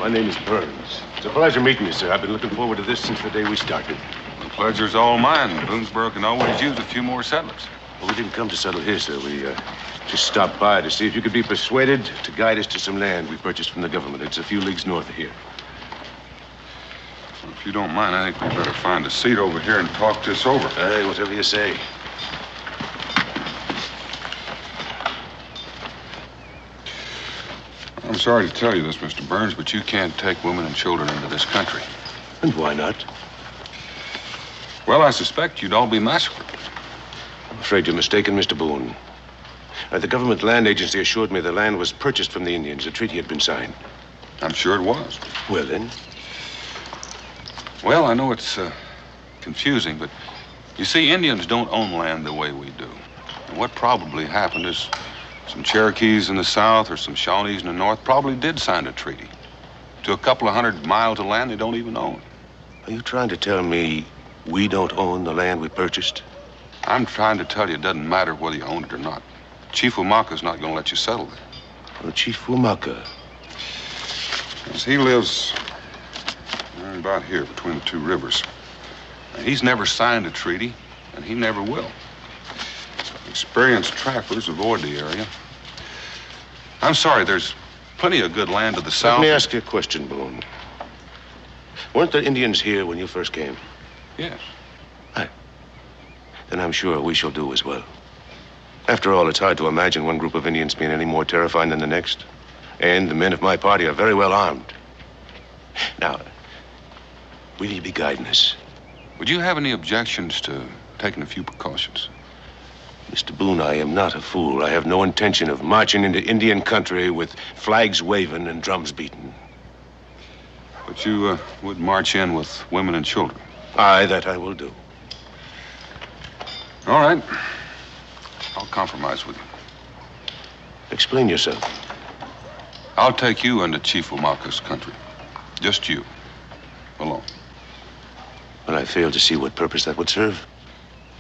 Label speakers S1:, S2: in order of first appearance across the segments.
S1: My name is Burns. It's a pleasure meeting you, sir. I've been looking forward to this since the day we started.
S2: The pleasure's all mine. Boonesboro can always use a few more settlers.
S1: Well, we didn't come to settle here, sir. We just stopped by to see if you could be persuaded to guide us to some land we purchased from the government. It's a few leagues north of here.
S2: Well, if you don't mind, I think we better find a seat over here and talk this over.
S1: Hey, whatever you say.
S2: I'm sorry to tell you this, Mr. Burns, but you can't take women and children into this country.
S1: And why not?
S2: Well, I suspect you'd all be massacred.
S1: I'm afraid you're mistaken, Mr. Boone. The government land agency assured me the land was purchased from the Indians. A treaty had been signed.
S2: I'm sure it was.
S1: Well, then?
S2: Well, I know it's confusing, but you see, Indians don't own land the way we do. And what probably happened is some Cherokees in the south or some Shawnees in the north probably did sign a treaty to a couple of 100 miles of land they don't even own.
S1: Are you trying to tell me we don't own the land we purchased?
S2: I'm trying to tell you it doesn't matter whether you own it or not. Chief Wamaka's not going to let you settle there.
S1: Well, Chief Wamaka.
S2: Yes, he lives about here between the two rivers. He's never signed a treaty, and he never will. Experienced trappers avoid the area. I'm sorry, there's plenty of good land to the south.
S1: Let me ask you a question, Boone. Weren't the Indians here when you first came?
S2: Yes.
S1: Aye. Then I'm sure we shall do as well. After all, it's hard to imagine one group of Indians being any more terrifying than the next. And the men of my party are very well armed. Now, will you be guiding us?
S2: Would you have any objections to taking a few precautions?
S1: Mr. Boone, I am not a fool. I have no intention of marching into Indian country with flags waving and drums beating.
S2: But you would march in with women and children?
S1: Aye, that I will do.
S2: All right. I'll compromise with you.
S1: Explain yourself.
S2: I'll take you into Chief Wamaka's country. Just you. Alone.
S1: But I fail to see what purpose that would serve.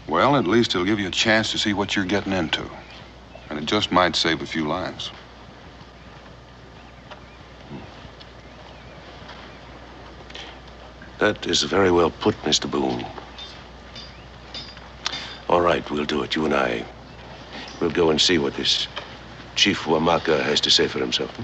S2: Well, at least it'll give you a chance to see what you're getting into. And it just might save a few lives.
S1: That is very well put, Mr. Boone. All right, we'll do it, you and I. We'll go and see what this Chief Wamaka has to say for himself.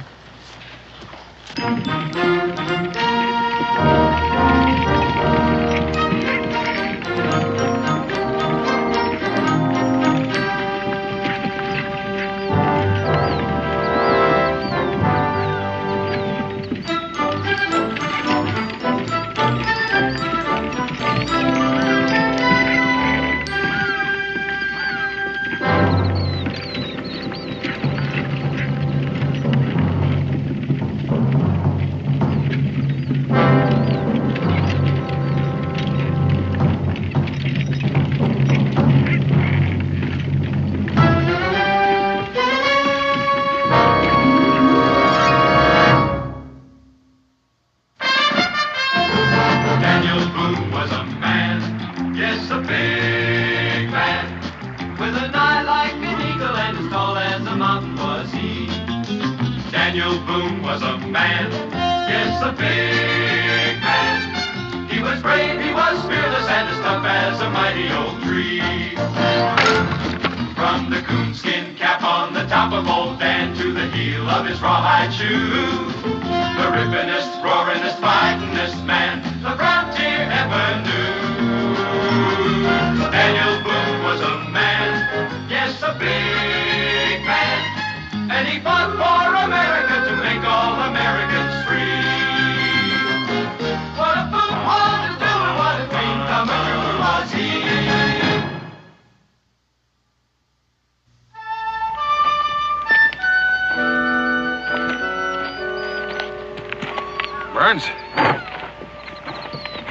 S2: Burns,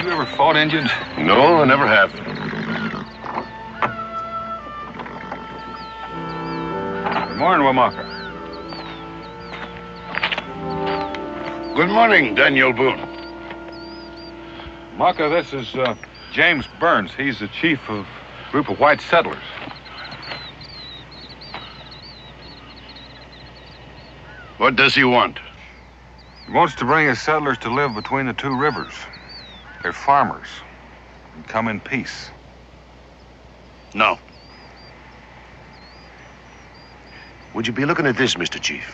S2: you ever fought Indians?
S1: No, I never have.
S2: Good morning, Wamaka.
S3: Good morning, Daniel Boone.
S2: Wamaka, this is James Burns. He's the chief of a group of white settlers.
S3: What does he want?
S2: He wants to bring his settlers to live between the two rivers. They're farmers and come in peace.
S3: No.
S1: Would you be looking at this, Mr. Chief?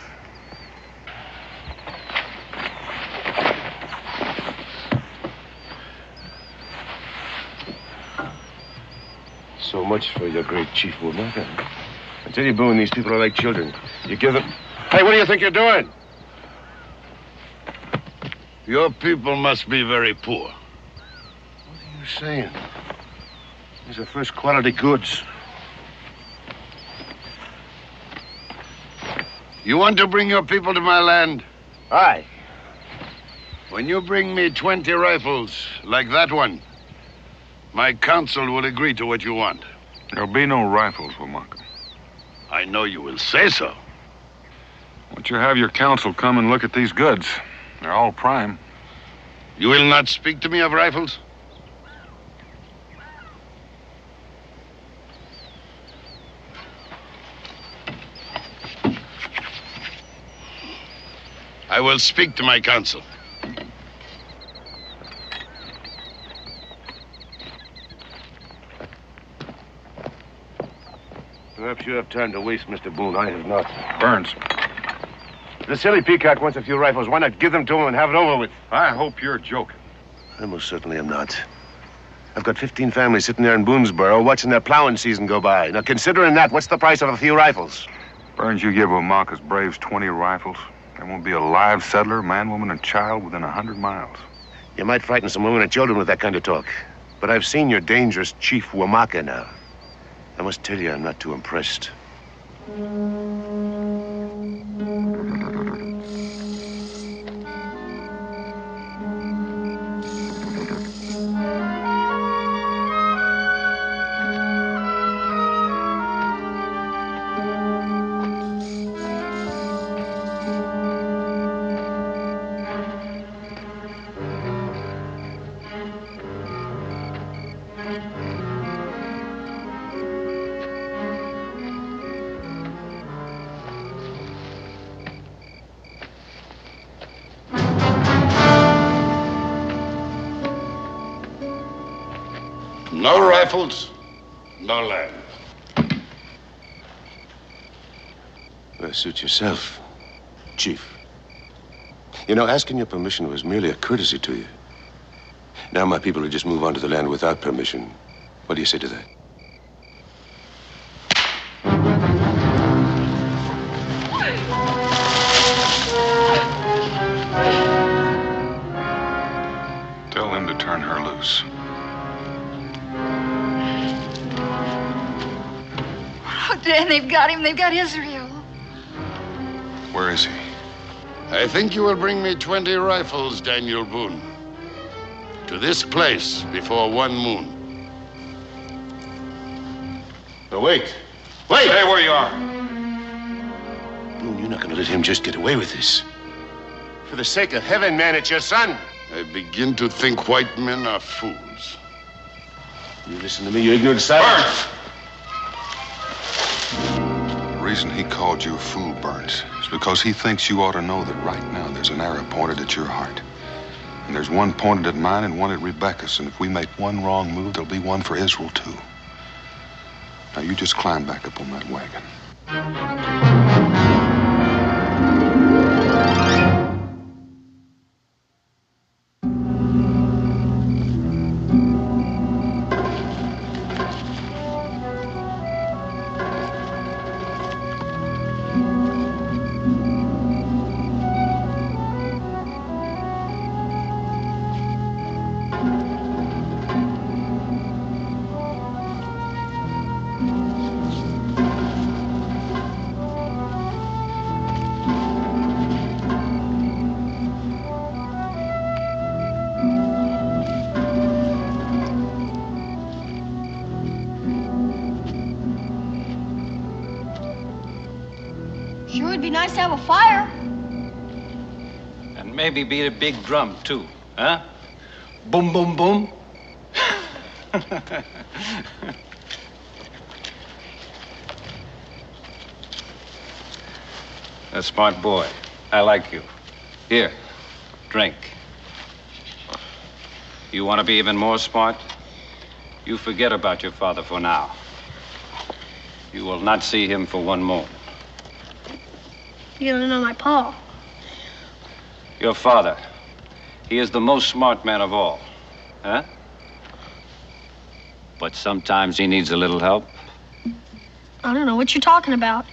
S1: So much for your great Chief Womack. I tell you, Boone, these people are like children. You give them... Hey, what do you think you're doing?
S3: Your people must be very poor.
S1: What are you saying? These are first-quality goods.
S3: You want to bring your people to my land?
S1: Aye.
S3: When you bring me 20 rifles like that one, my council will agree to what you want.
S2: There'll be no rifles, Womack.
S3: I know you will say so.
S2: Why don't you have your council come and look at these goods? They're all prime.
S3: You will not speak to me of rifles? I will speak to my council.
S1: Perhaps you have time to waste, Mr. Boone. I have not.
S2: Burns,
S1: The silly peacock wants a few rifles. Why not give them to him and have it over with?
S2: I hope you're joking.
S1: I most certainly am not. I've got 15 families sitting there in Boonesboro watching their plowing season go by. Now, considering that, what's the price of a few rifles?
S2: Burns, you give Womack's braves 20 rifles. There won't be a live settler, man, woman, and child within 100 miles.
S1: You might frighten some women and children with that kind of talk. But I've seen your dangerous Chief Womack now. I must tell you, I'm not too impressed.
S3: No rifles, no land.
S1: Well, suit yourself, Chief. You know, asking your permission was merely a courtesy to you. Now my people will just move onto the land without permission. What do you say to that?
S2: Tell them to turn her loose.
S4: Oh, Dan, they've got him. They've got Israel.
S2: Where is he?
S3: I think you will bring me 20 rifles, Daniel Boone. To this place before one moon.
S1: No, wait. Wait!
S2: Stay where you are.
S1: Boone, you're not going to let him just get away with this. For the sake of heaven, man, it's your son.
S3: I begin to think white men are fools.
S1: You listen to me, you ignorant savage.
S2: Burns! The reason he called you a fool, Burns, is because he thinks you ought to know that right now there's an arrow pointed at your heart. And there's one pointed at mine and one at Rebecca's. And if we make one wrong move, there'll be one for Israel, too. Now, you just climb back up on that wagon.
S4: Sure would be nice to have a fire.
S5: And maybe beat a big drum, too, huh? Boom, boom, boom. A smart boy. I like you. Here, Drink. You want to be even more smart? You forget about your father for now. You will not see him for one moon.
S6: You don't know my pa.
S5: Your father. He is the most smart man of all. Huh? But sometimes he needs a little help.
S6: I don't know what you're talking about.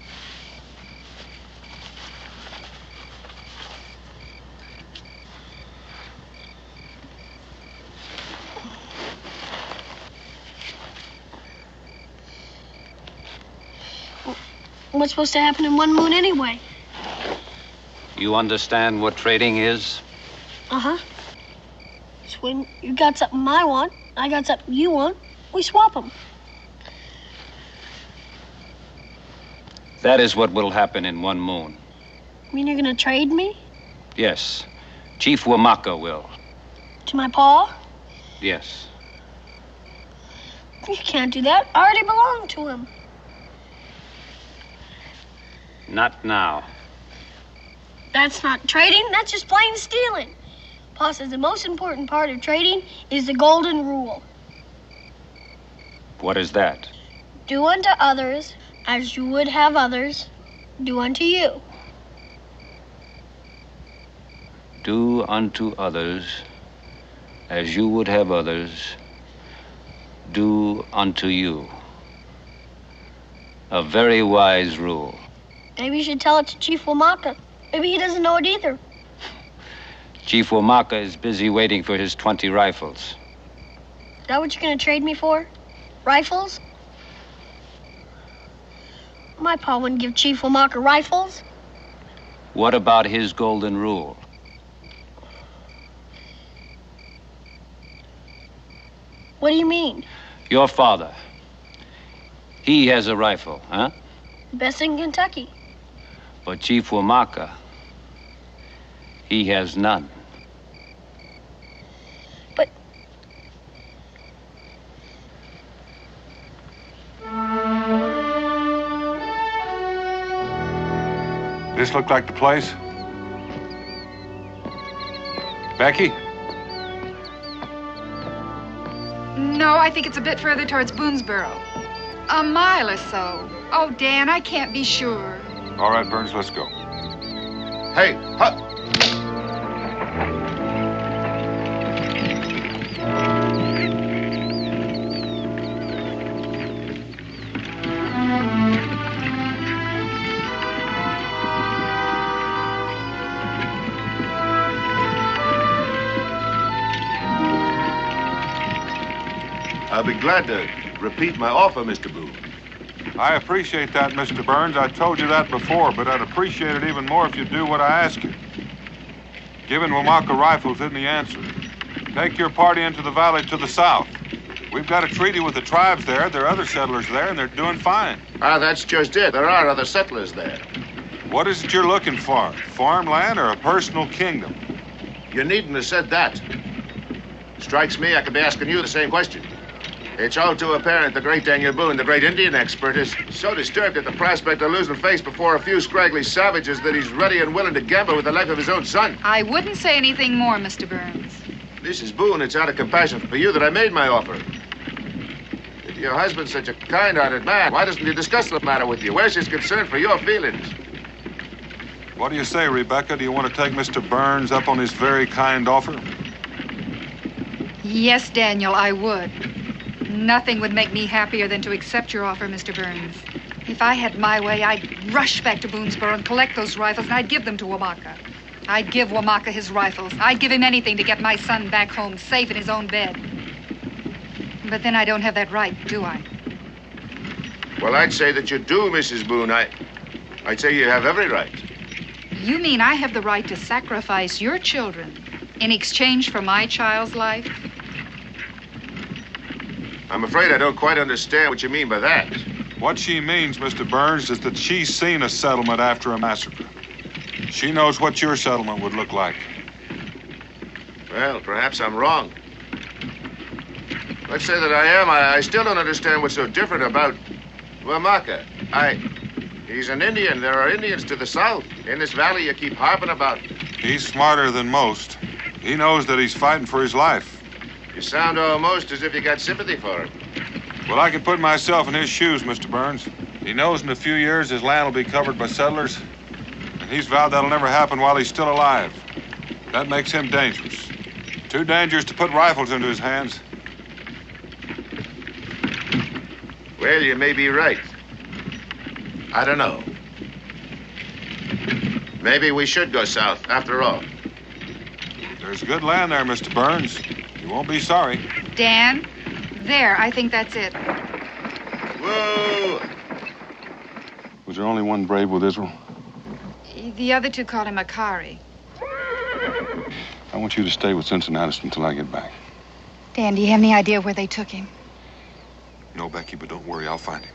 S6: What's supposed to happen in one moon anyway?
S5: You understand what trading is?
S6: Uh-huh. It's when you got something I want, I got something you want, we swap them.
S5: That is what will happen in one moon.
S6: You mean you're gonna trade me?
S5: Yes. Chief Wamaka will.
S6: To my pa?
S5: Yes.
S6: You can't do that. I already belong to him.
S5: Not now.
S6: That's not trading, that's just plain stealing. Pa says the most important part of trading is the golden rule.
S5: What is that?
S6: Do unto others as you would have others do unto you.
S5: Do unto others as you would have others do unto you. A very wise rule.
S6: Maybe you should tell it to Chief Wamaka. Maybe he doesn't know it either.
S5: Chief Wamaka is busy waiting for his 20 rifles.
S6: Is that what you're gonna trade me for? Rifles? My pa wouldn't give Chief Wamaka rifles.
S5: What about his golden rule?
S6: What do you mean?
S5: Your father. He has a rifle, huh?
S6: Best in Kentucky.
S5: But Chief Wamaka, he has none.
S6: But...
S2: This look like the place? Becky?
S7: No, I think it's a bit further towards Boonesboro. A mile or so. Oh, Dan, I can't be sure.
S2: All right, Burns, let's go.
S1: Hey, huh? I'll be glad to repeat my offer, Mr. Boone.
S2: I appreciate that, Mr. Burns. I told you that before, but I'd appreciate it even more if you'd do what I ask you. Giving Wamaka rifles isn't the answer. Take your party into the valley to the south. We've got a treaty with the tribes there. There are other settlers there, and they're doing fine.
S1: Ah, that's just it. There are other settlers there.
S2: What is it you're looking for? Farmland or a personal kingdom?
S1: You needn't have said that. Strikes me I could be asking you the same question. It's all too apparent the great Daniel Boone, the great Indian expert, is so disturbed at the prospect of losing face before a few scraggly savages that he's ready and willing to gamble with the life of his own son.
S7: I wouldn't say anything more, Mr. Burns.
S1: Mrs. Boone, it's out of compassion for you that I made my offer. If your husband's such a kind-hearted man, why doesn't he discuss the matter with you? Where's his concern for your feelings?
S2: What do you say, Rebecca? Do you want to take Mr. Burns up on his very kind offer?
S7: Yes, Daniel, I would. Nothing would make me happier than to accept your offer, Mr. Burns. If I had my way, I'd rush back to Boonesboro and collect those rifles, and I'd give them to Wamaka. I'd give Wamaka his rifles. I'd give him anything to get my son back home, safe in his own bed. But then I don't have that right, do I?
S1: Well, I'd say that you do, Mrs. Boone. I'd say you have every right.
S7: You mean I have the right to sacrifice your children in exchange for my child's life?
S1: I'm afraid I don't quite understand what you mean by that.
S2: What she means, Mr. Burns, is that she's seen a settlement after a massacre. She knows what your settlement would look like.
S1: Well, perhaps I'm wrong. Let's say that I am. I still don't understand what's so different about Wamaka. He's an Indian. There are Indians to the south. In this valley you keep harping about.
S2: He's smarter than most. He knows that he's fighting for his life.
S1: You sound almost as if you got sympathy for him.
S2: Well, I can put myself in his shoes, Mr. Burns. He knows in a few years his land will be covered by settlers, and he's vowed that'll never happen while he's still alive. That makes him dangerous. Too dangerous to put rifles into his hands.
S1: Well, you may be right. I don't know. Maybe we should go south, after all.
S2: There's good land there, Mr. Burns. You won't be sorry.
S7: Dan, there, I think that's it.
S1: Whoa!
S2: Was there only one brave with Israel?
S7: The other two called him Akari.
S2: I want you to stay with Cincinnatus until I get back.
S7: Dan, do you have any idea where they took him?
S2: No, Becky, but don't worry, I'll find him.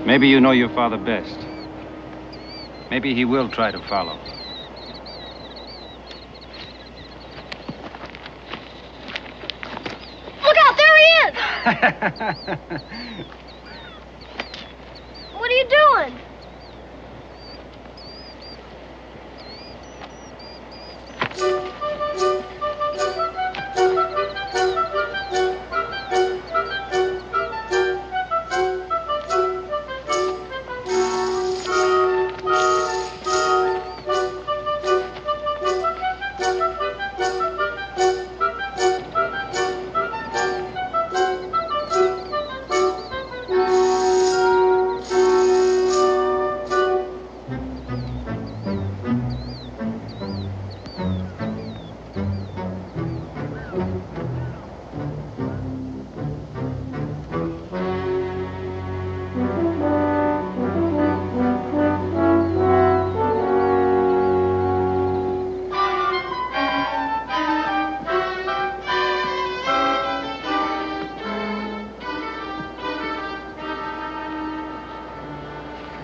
S5: Maybe you know your father best. Maybe he will try to follow.
S6: Look out, there he is! What are you doing?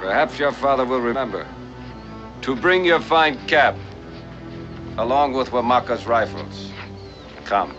S5: Perhaps your father will remember to bring your fine cap along with Wamaka's rifles. Come.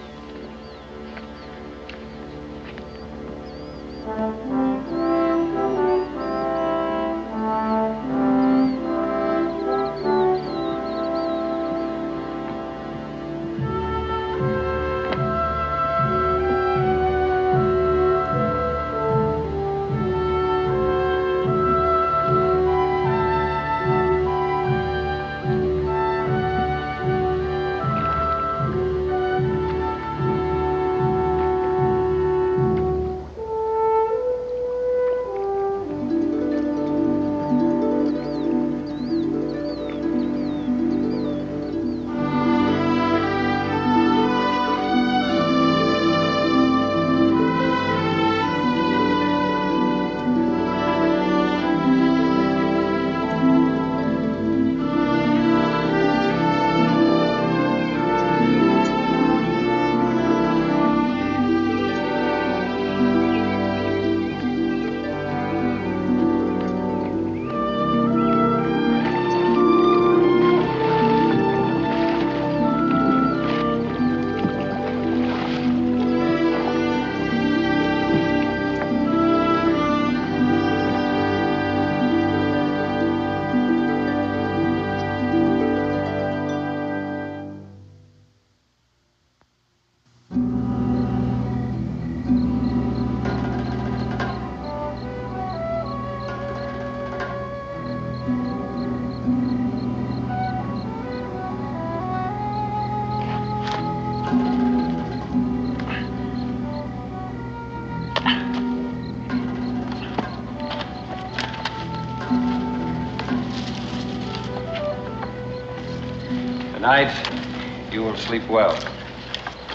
S5: Tonight, you will sleep well.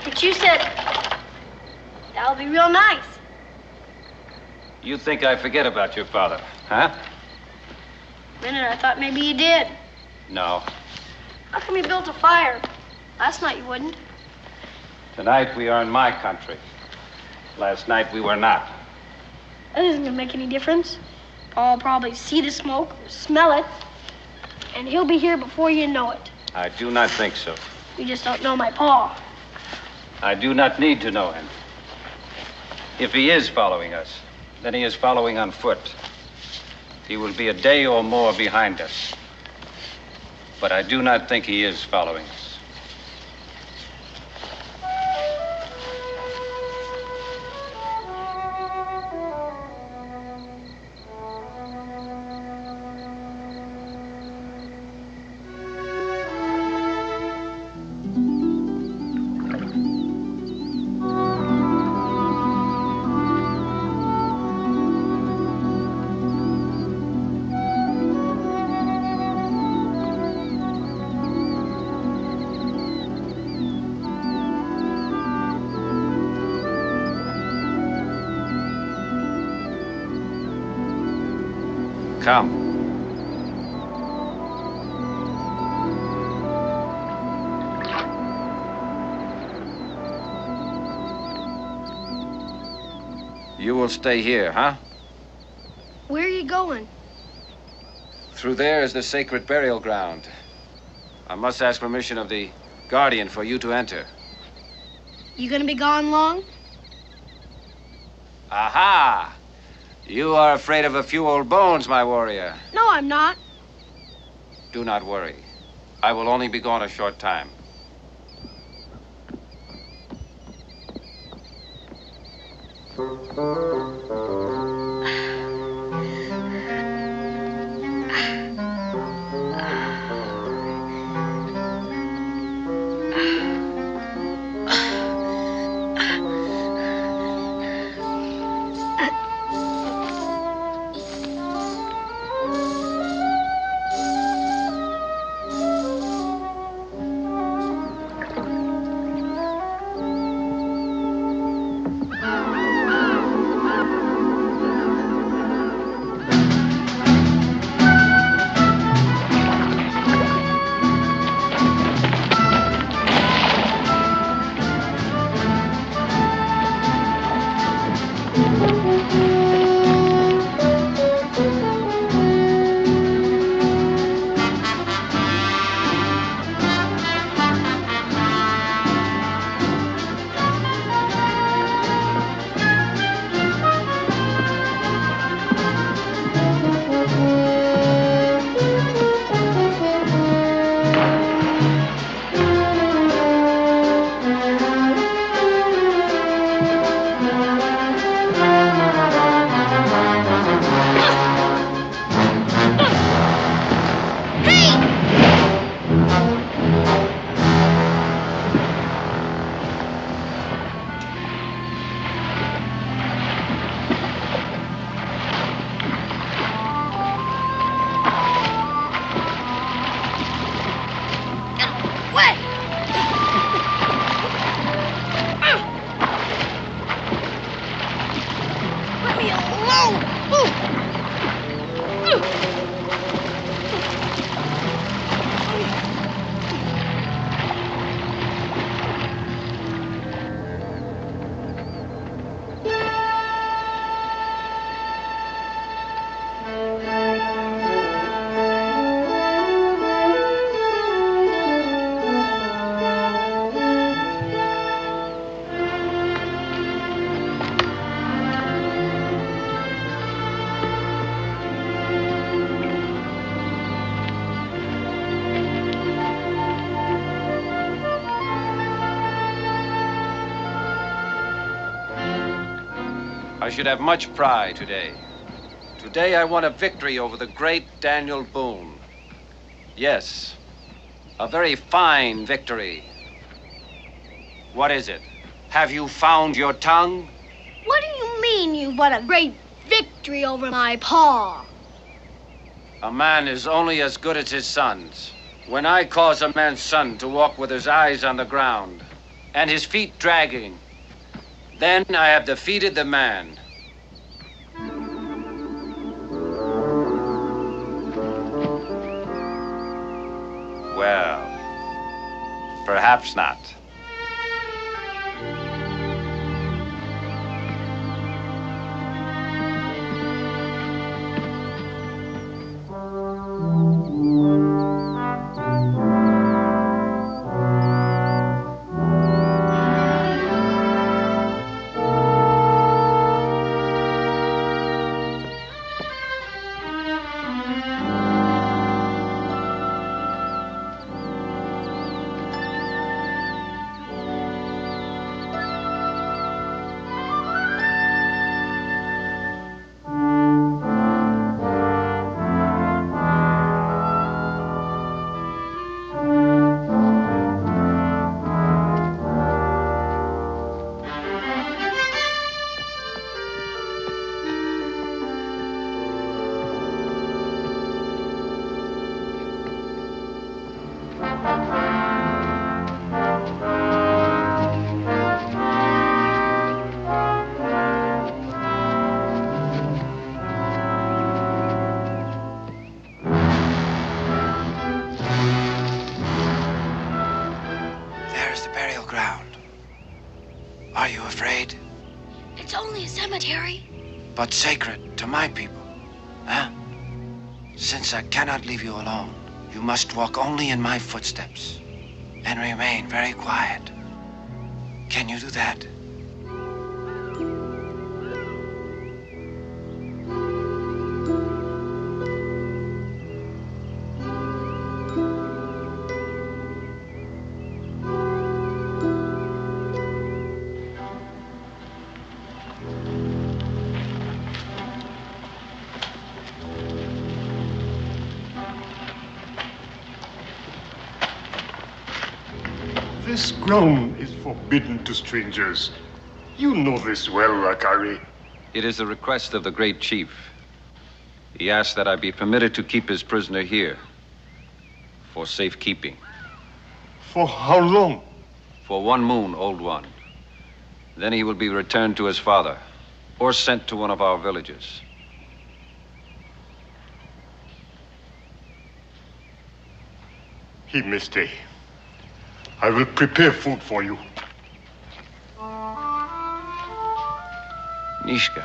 S6: But you said that'll be real nice.
S5: You think I forget about your father, huh?
S6: A minute, I thought maybe you did.
S5: No.
S6: How come you built a fire? Last night you wouldn't.
S5: Tonight we are in my country. Last night we were not.
S6: That isn't gonna make any difference. Paul will probably see the smoke or smell it, and he'll be here before you know it.
S5: I do not think so.
S6: You just don't know my Pa.
S5: I do not need to know him. If he is following us, then he is following on foot. He will be a day or more behind us. But I do not think he is following us. Come. You will stay here, huh?
S6: Where are you going?
S5: Through there is the sacred burial ground. I must ask permission of the guardian for you to enter.
S6: You gonna be gone long?
S5: Aha! You are afraid of a few old bones, my warrior.
S6: No, I'm not.
S5: Do not worry. I will only be gone a short time. I should have much pride today. Today I won a victory over the great Daniel Boone. Yes, a very fine victory. What is it? Have you found your tongue?
S6: What do you mean you've won a great victory over my Pa?
S5: A man is only as good as his sons. When I cause a man's son to walk with his eyes on the ground and his feet dragging, then I have defeated the man. Perhaps not.
S8: Are you afraid?
S6: It's only a cemetery.
S8: But sacred to my people, huh? Since I cannot leave you alone, you must walk only in my footsteps and remain very quiet. Can you do that?
S9: This ground is forbidden to strangers. You know this well, Akari.
S5: It is the request of the great chief. He asked that I be permitted to keep his prisoner here for safekeeping.
S9: For how long?
S5: For 1 moon, old one. Then he will be returned to his father or sent to one of our villages.
S9: He may stay. I will prepare food for you.
S5: Nishka.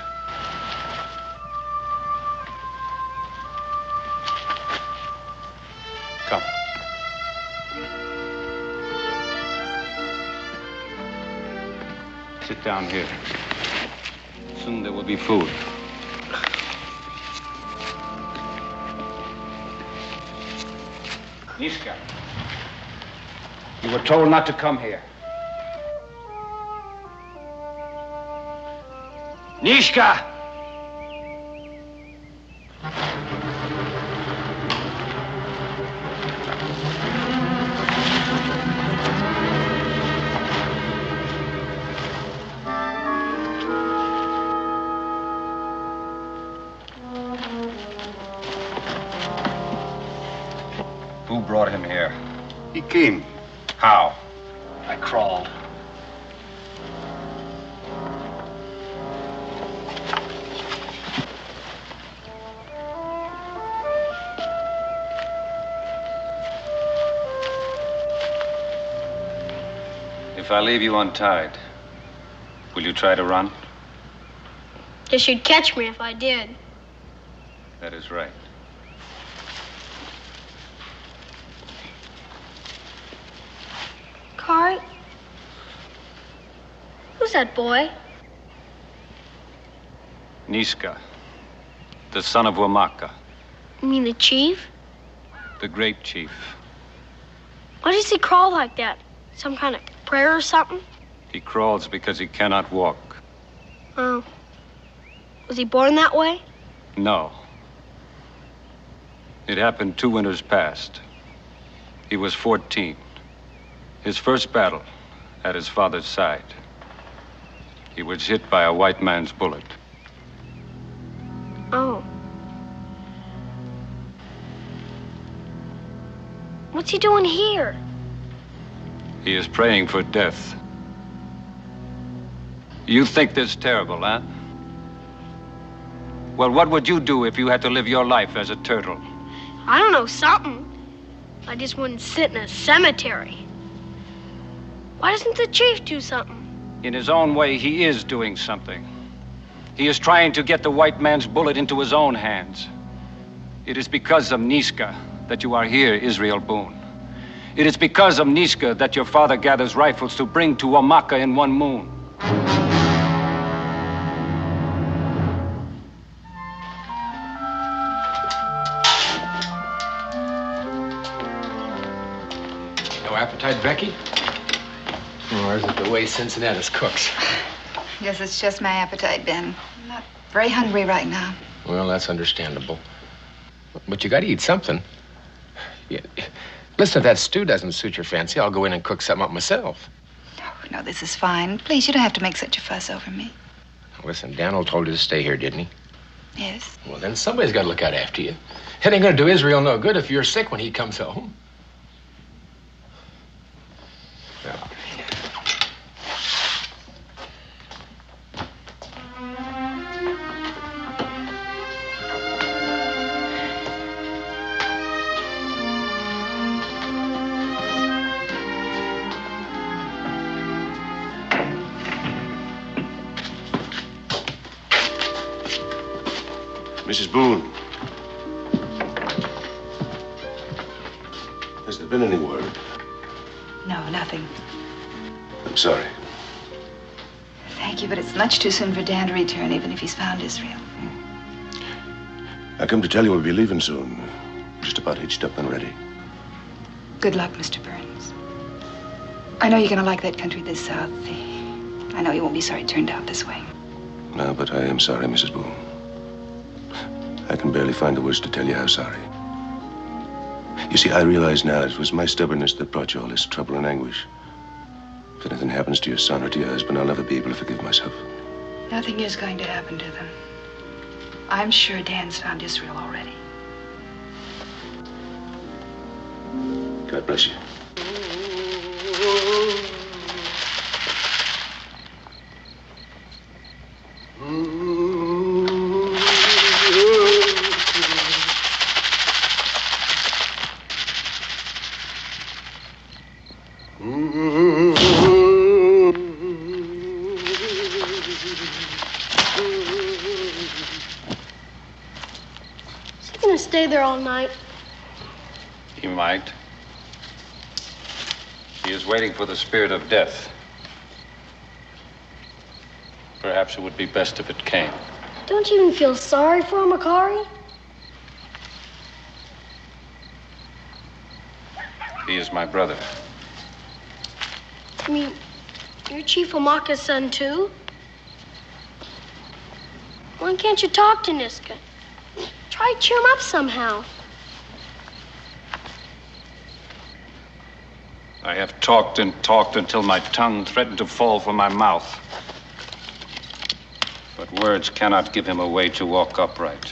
S5: Come. Sit down here. Soon there will be food. Nishka. You were told not to come here. Nishka! Who brought him here?
S9: He came.
S5: How?
S9: I crawled.
S5: If I leave you untied, will you try to run?
S6: Guess you'd catch me if I did.
S5: That is right.
S6: Kari? Who's that boy?
S5: Nishka, the son of Wamaka,
S6: You mean the chief?
S5: the great chief.
S6: Why does he crawl like that? Some kind of prayer or something?
S5: He crawls because he cannot walk.
S6: Oh. Was he born that way?
S5: No. It happened 2 winters past. He was 14. His first battle at his father's side. He was hit by a white man's bullet.
S6: Oh. What's he doing here?
S5: He is praying for death. You think this terrible, huh? Well, what would you do if you had to live your life as a turtle?
S6: I don't know, something. I just wouldn't sit in a cemetery. Why doesn't the chief do something?
S5: In his own way, he is doing something. He is trying to get the white man's bullet into his own hands. It is because of Niska that you are here, Israel Boone. It is because of Niska that your father gathers rifles to bring to Wamaka in 1 moon.
S10: No appetite, Becky? Or is it the way Cincinnatus cooks?
S7: Guess it's just my appetite, Ben. I'm not very hungry right now.
S10: Well, that's understandable. But you gotta eat something. Yeah. Listen, if that stew doesn't suit your fancy, I'll go in and cook something up myself.
S7: No, this is fine. Please, you don't have to make such a fuss over me.
S10: Listen, Daniel told you to stay here, didn't he?
S7: Yes.
S10: Well, then somebody's got to look out after you. It ain't gonna do Israel no good if you're sick when he comes home. Now,
S1: Mrs. Boone. Has there been any word?
S7: No, nothing.
S1: I'm sorry.
S7: Thank you, but it's much too soon for Dan to return, even if he's found Israel.
S1: I come to tell you we'll be leaving soon. Just about hitched up and ready.
S7: Good luck, Mr. Burns. I know you're gonna like that country this south. I know you won't be sorry it turned out this way.
S1: No, but I am sorry, Mrs. Boone. I can barely find the words to tell you how sorry. You see, I realize now it was my stubbornness that brought you all this trouble and anguish. If anything happens to your son or to your husband, I'll never be able to forgive myself.
S7: Nothing is going to happen to them. I'm sure Dan's found Israel already.
S1: God bless you.
S6: Stay there all night.
S5: He might. He is waiting for the spirit of death. Perhaps it would be best if it came.
S6: Don't you even feel sorry for him, Akari?
S5: He is my brother.
S6: I mean, you're Chief Omaka's son, too? Why can't you talk to Niska? Try to cheer him up somehow.
S5: I have talked and talked until my tongue threatened to fall from my mouth. But words cannot give him a way to walk upright.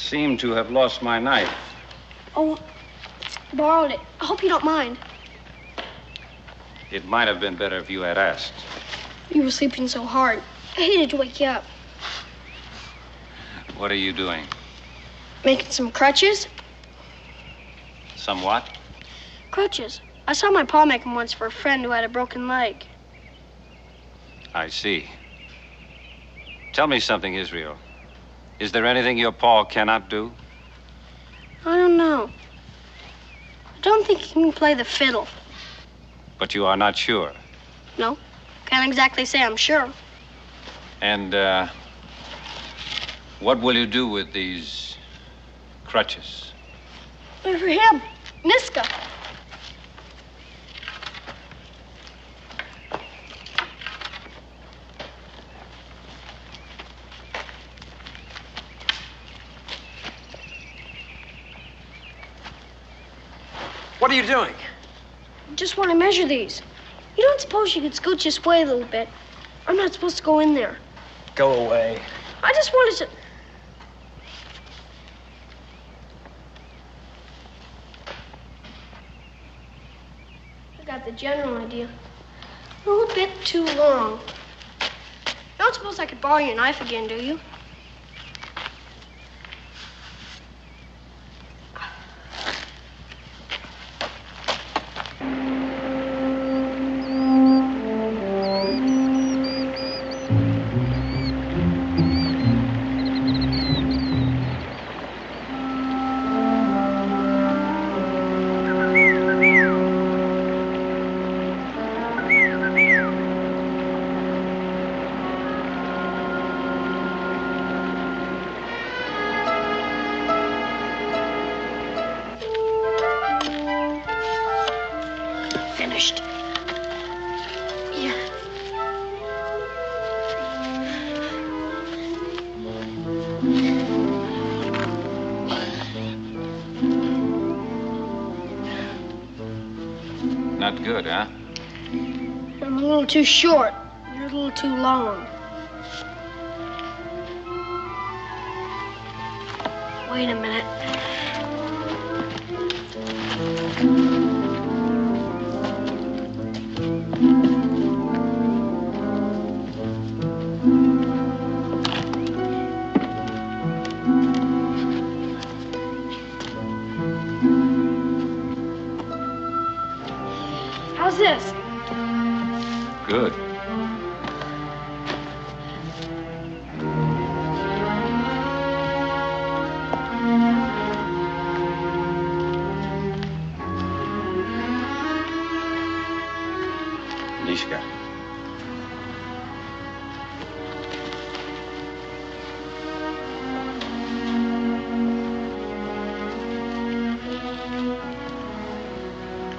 S5: seem to have lost my knife.
S6: Oh, borrowed it. I hope you don't mind.
S5: It might have been better if you had asked.
S6: You were sleeping so hard. I hated to wake you up.
S5: What are you doing?
S6: Making some crutches?
S5: Somewhat?
S6: Crutches. I saw my pa make them once for a friend who had a broken leg.
S5: I see. Tell me something, Israel. Is there anything your pa cannot do?
S6: I don't know. I don't think he can play the fiddle.
S5: But you are not sure.
S6: No, can't exactly say I'm sure.
S5: And, what will you do with these crutches?
S6: They're for him, Niska.
S11: What are you doing?
S6: Just want to measure these. You don't suppose you could scooch this way a little bit? I'm not supposed to go in there.
S11: Go away.
S6: I just wanted to... I got the general idea. A little bit too long. You don't suppose I could borrow your knife again, do you? Finished. Here.
S5: Not good, huh?
S6: I'm a little too short. You're a little too long. Wait a minute. How's this?
S5: Good. Nishka.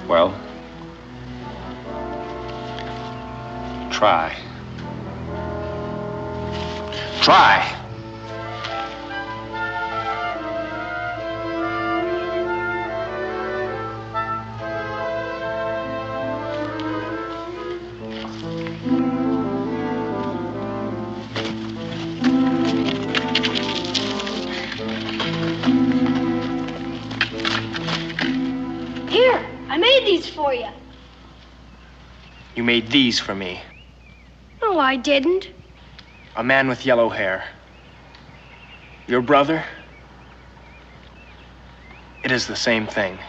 S5: Well? Try. Try.
S6: Here, I made these for you.
S11: You made these for me.
S6: No, I didn't.
S11: A man with yellow hair. Your brother? It is the same thing.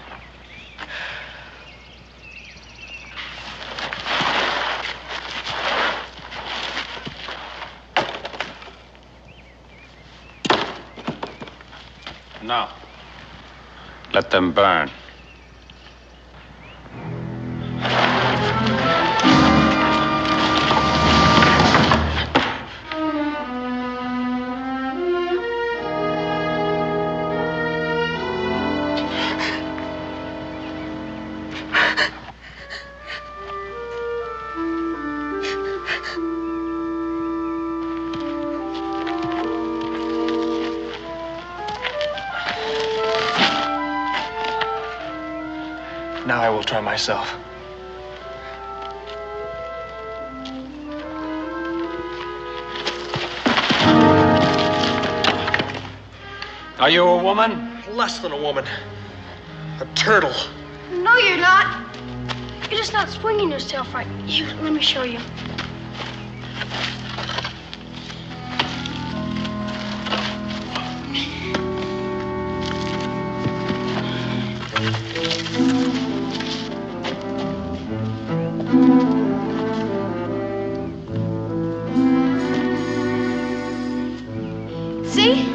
S5: No. Let them burn.
S11: Now I will try myself.
S5: Are you a woman?
S11: Less than a woman. A turtle.
S6: No, you're not. You're just not swinging yourself right. Here, let me show you. See?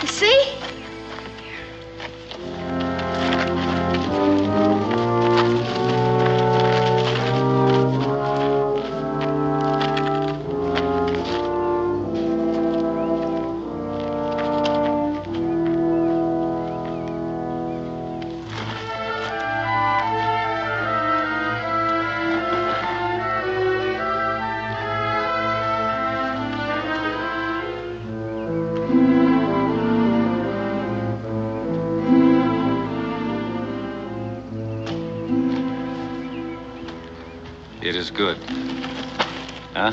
S6: You see?
S5: It is good. Huh?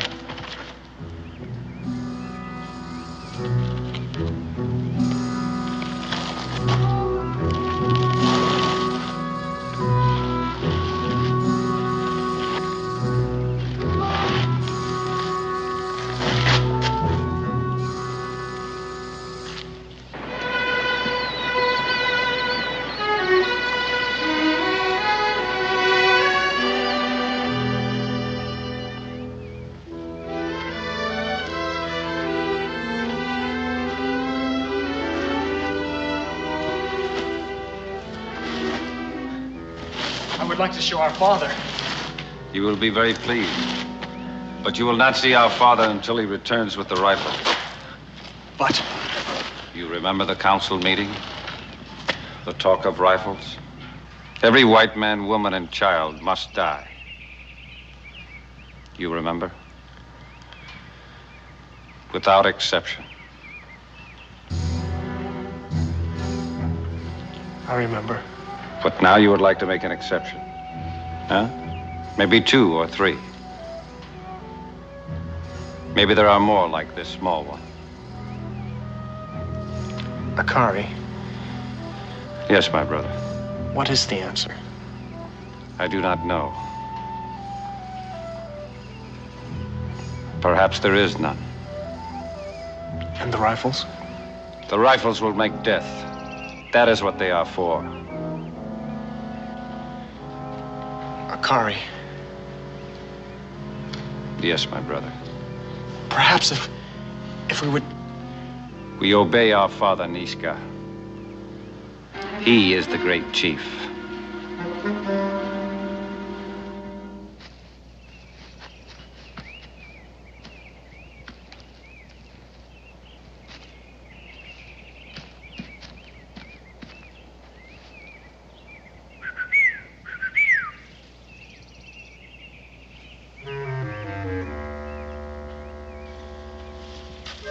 S11: I would like to show our father.
S5: You will be very pleased. But you will not see our father until he returns with the rifle.
S11: But
S5: You remember the council meeting? The talk of rifles? Every white man, woman, and child must die. You remember? Without exception.
S11: I remember.
S5: But now you would like to make an exception. Huh? Maybe 2 or 3. Maybe there are more like this small one.
S11: Akari,
S5: Yes, my brother.
S11: what is the answer?
S5: I do not know. Perhaps there is none.
S11: And the rifles?
S5: The rifles will make death. That is what they are for.
S11: Akari,
S5: Yes, my brother.
S11: perhaps if we would...
S5: We obey our father, Niska. He is the great chief.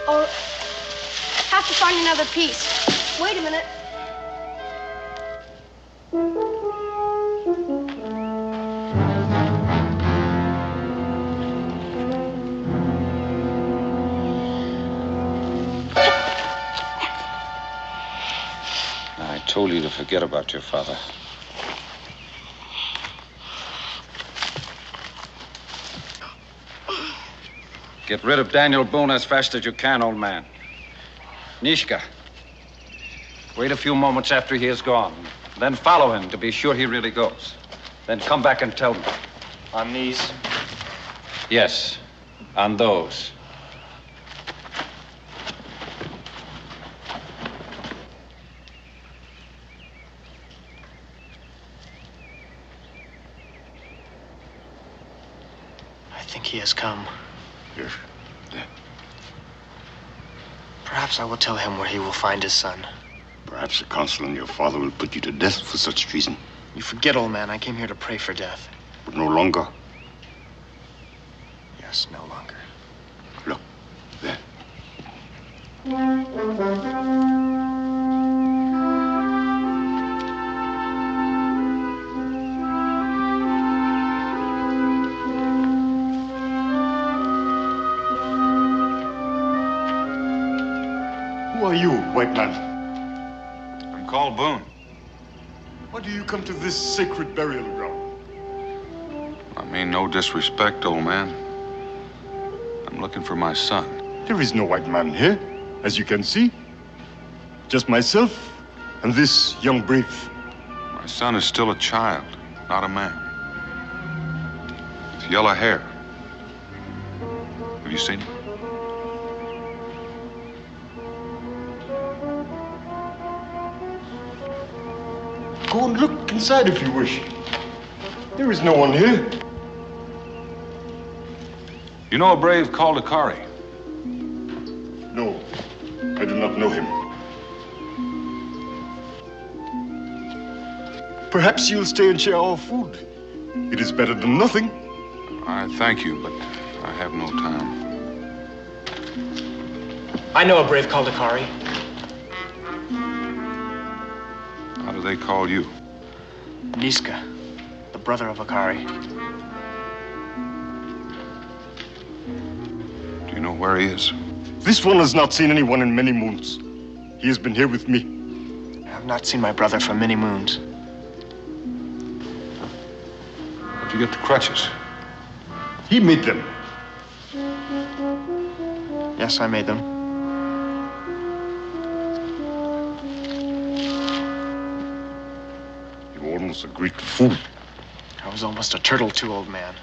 S6: I'll have to find another piece. Wait a minute.
S5: I told you to forget about your father. Get rid of Daniel Boone as fast as you can, old man. Nishka, wait a few moments after he is gone. Then follow him to be sure he really goes. Then come back and tell me.
S11: On these?
S5: Yes, on those.
S11: I think he has come.
S9: Yes.
S11: Perhaps I will tell him where he will find his son.
S9: Perhaps the council and your father will put you to death for such treason.
S11: You forget, old man, I came here to pray for death.
S9: But no longer.
S11: Yes, no longer.
S9: Look, there. you, white man?
S2: I'm called Boone.
S9: Why do you come to this sacred burial ground?
S2: I mean no disrespect, old man. I'm looking for my son.
S9: There is no white man here, as you can see. Just myself and this young brave.
S2: My son is still a child, not a man. With yellow hair. Have you seen him?
S9: Go and look inside if you wish. There is no one here.
S2: You know a brave called Akari?
S9: No, I do not know him. Perhaps you'll stay and share our food. It is better than nothing.
S2: I thank you, but I have no time.
S11: I know a brave called Akari.
S2: How do they call you?
S11: Niska, the brother of Akari.
S2: Do you know where he is?
S9: This one has not seen anyone in many moons. He has been here with me.
S11: I have not seen my brother for many moons.
S2: Where'd you get the crutches?
S9: He made them.
S11: Yes, I made them.
S9: You were almost a great fool.
S11: I was almost a turtle too, old man.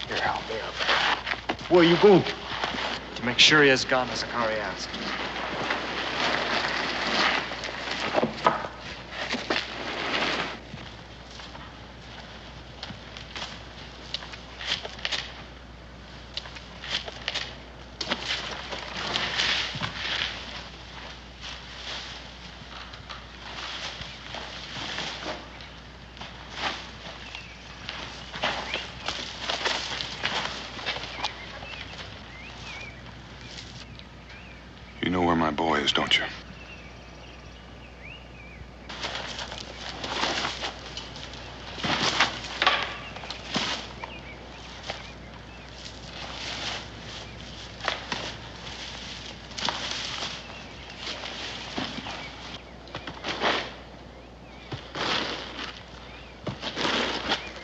S11: Here, help me up.
S9: Where are you going?
S11: To make sure he has gone as Akari asked.
S2: You know where my boy is, don't you?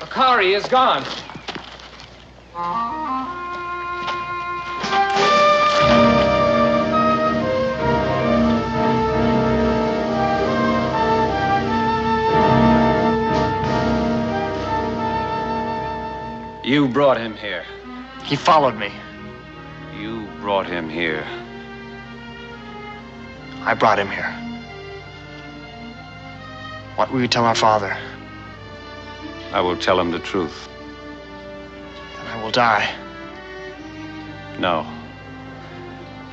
S5: Akari is gone. You brought him here.
S11: He followed me.
S5: You brought him here.
S11: I brought him here. What will you tell our father?
S5: I will tell him the truth.
S11: Then I will die.
S5: No.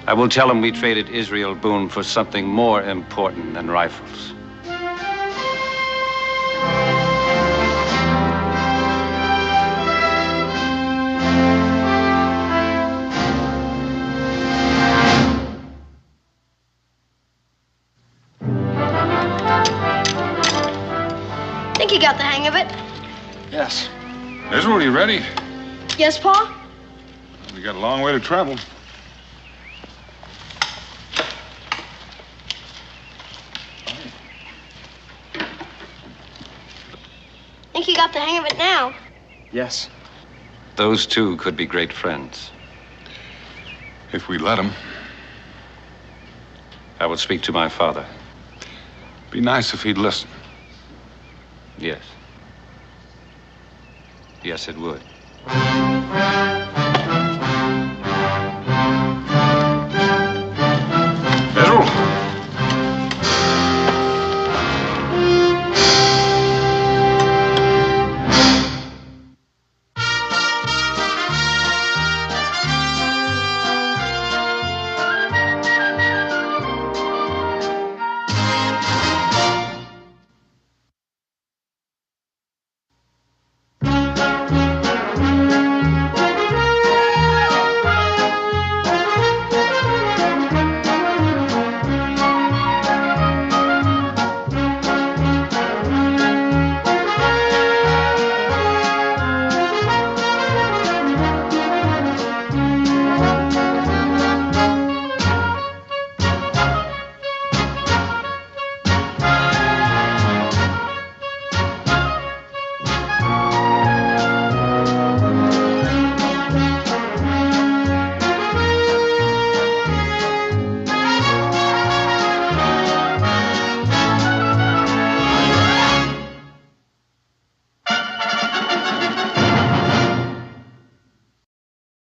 S5: I will tell him we traded Israel Boone for something more important than rifles.
S6: Think you got the hang of it?
S11: Yes.
S2: Israel, you ready?
S6: Yes, Pa?
S2: We got a long way to travel.
S6: Think you got the hang of it now?
S11: Yes.
S5: Those two could be great friends.
S2: If we let him.
S5: I will speak to my father.
S2: Be nice if he'd listen.
S5: Yes. Yes, it would.